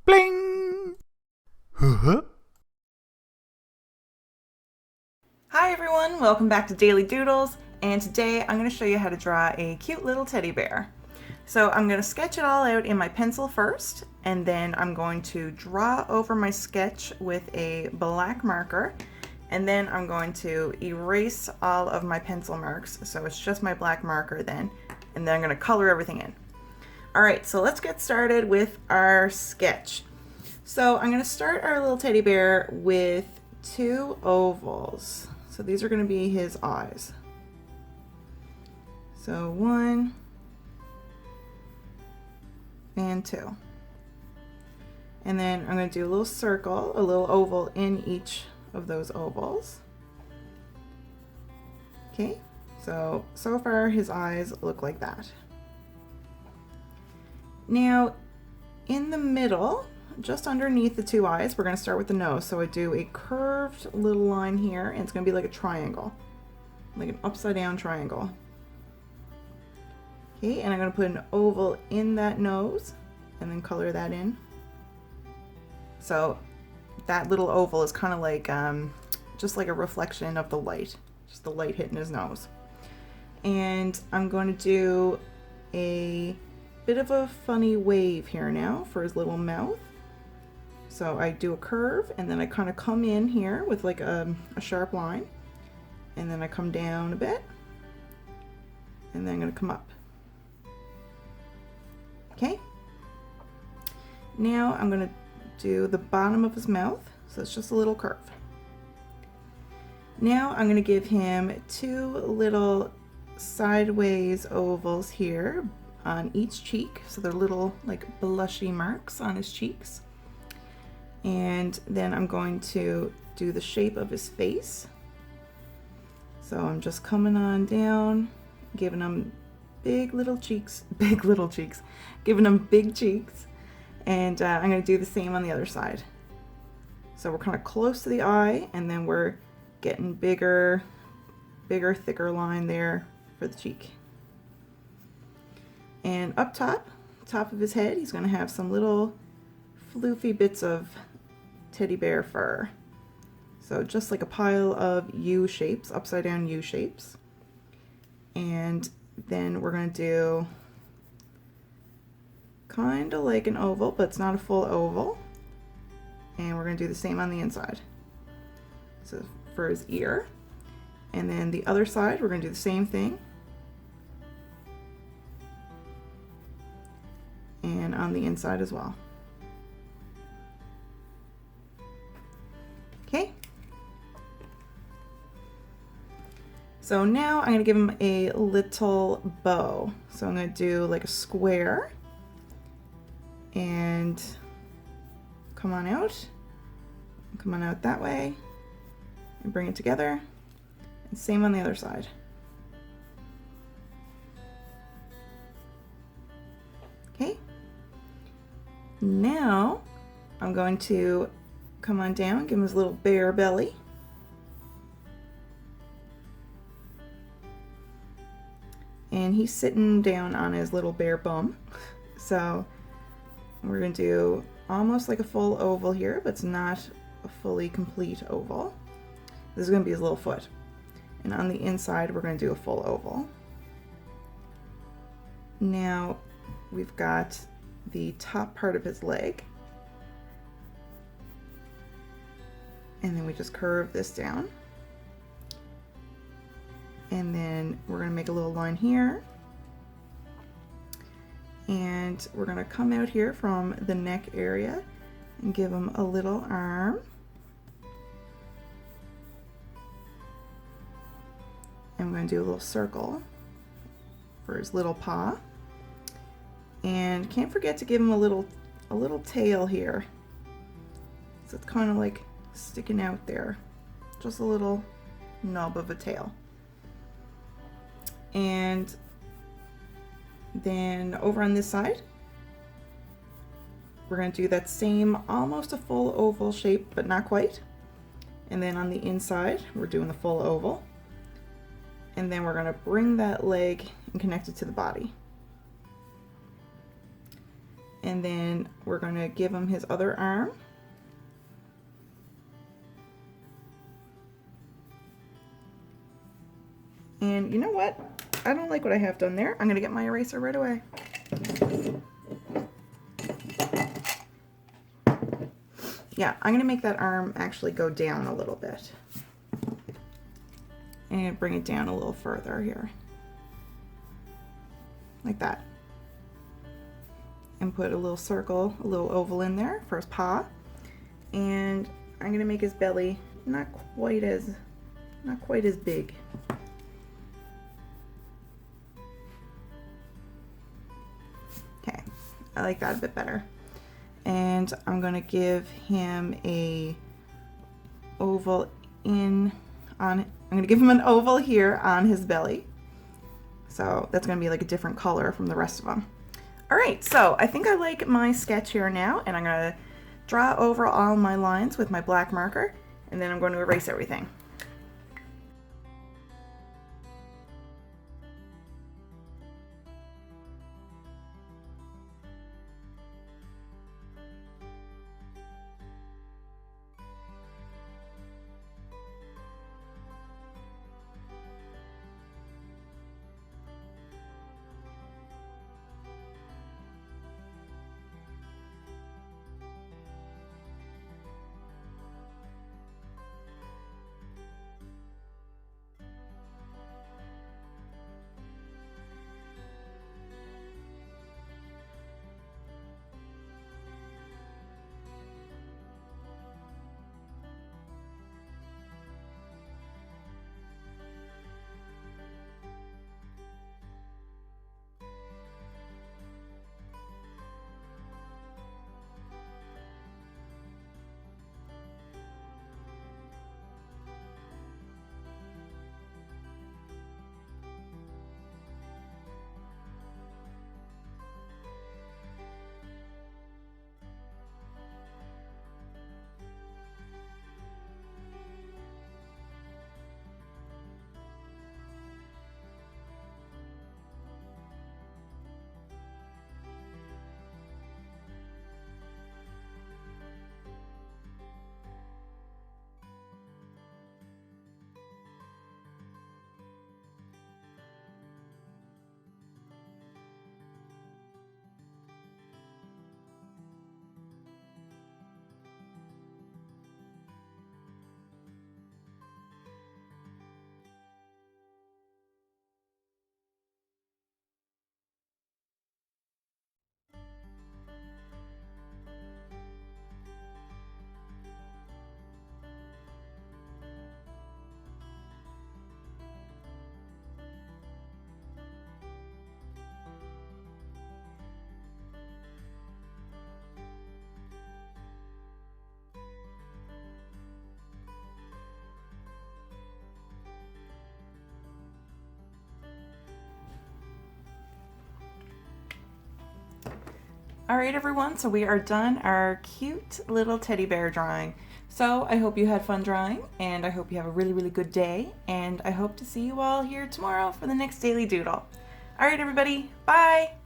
Bling! Huh? Hi everyone, welcome back to Daily Doodles, and today I'm going to show you how to draw a cute little teddy bear. So I'm going to sketch it all out in my pencil first, and then I'm going to draw over my sketch with a black marker, and then I'm going to erase all of my pencil marks, so it's just my black marker then, and then I'm going to color everything in. Alright, so let's get started with our sketch. So I'm going to start our little teddy bear with two ovals. So these are going to be his eyes. So 1 and 2. And then I'm going to do a little circle, a little oval in each of those ovals. Okay, so far his eyes look like that. Now in the middle, just underneath the two eyes, we're going to start with the nose. So I do a curved little line here, and it's going to be like a triangle, like an upside down triangle. Okay, and I'm going to put an oval in that nose and then color that in. So that little oval is kind of like just like a reflection of the light, just the light hitting his nose. And I'm going to do a bit of a funny wave here now for his little mouth. So I do a curve, and then I kind of come in here with like a sharp line, and then I come down a bit, and then I'm going to come up. Okay, now I'm going to do the bottom of his mouth, so it's just a little curve. Now I'm going to give him two little sideways ovals here on each cheek, so they're little like blushy marks on his cheeks. And then I'm going to do the shape of his face. So I'm just coming on down, giving him big little cheeks, giving him big cheeks. And I'm going to do the same on the other side. So we're kind of close to the eye, and then we're getting bigger, thicker line there for the cheek. And up top of his head, he's going to have some little floofy bits of teddy bear fur. So just like a pile of U shapes, upside down U shapes. And then we're going to do kind of like an oval, but it's not a full oval. And we're going to do the same on the inside. So for his ear. And then the other side, we're going to do the same thing. And on the inside as well. Okay. So now I'm going to give him a little bow. So I'm going to do like a square and come on out that way and bring it together, and same on the other side. Okay. Now I'm going to come on down, give him his little bear belly. And he's sitting down on his little bear bum. So we're going to do almost like a full oval here, but it's not a fully complete oval. This is going to be his little foot. And on the inside, we're going to do a full oval. Now we've got the top part of his leg. And then we just curve this down. And then we're going to make a little line here. And we're going to come out here from the neck area and give him a little arm. And we're going to do a little circle for his little paw. And can't forget to give him a little tail here. So it's kind of like sticking out there, just a little nub of a tail. And then over on this side, we're going to do that same, almost a full oval shape, but not quite. And then on the inside, we're doing the full oval. And then we're going to bring that leg and connect it to the body. And then we're going to give him his other arm. And you know what? I don't like what I have done there. I'm going to get my eraser right away. Yeah, I'm going to make that arm actually go down a little bit. And bring it down a little further here. Like that. And put a little circle, a little oval in there for his paw. And I'm going to make his belly not quite as big. Okay, I like that a bit better. And I'm going to give him a oval I'm going to give him an oval here on his belly. So that's going to be like a different color from the rest of them. All right, so I think I like my sketch here now, and I'm going to draw over all my lines with my black marker, and then I'm going to erase everything. All right, everyone, so we are done our cute little teddy bear drawing. So I hope you had fun drawing, and I hope you have a really, really good day, and I hope to see you all here tomorrow for the next Daily Doodle. All right, everybody, bye!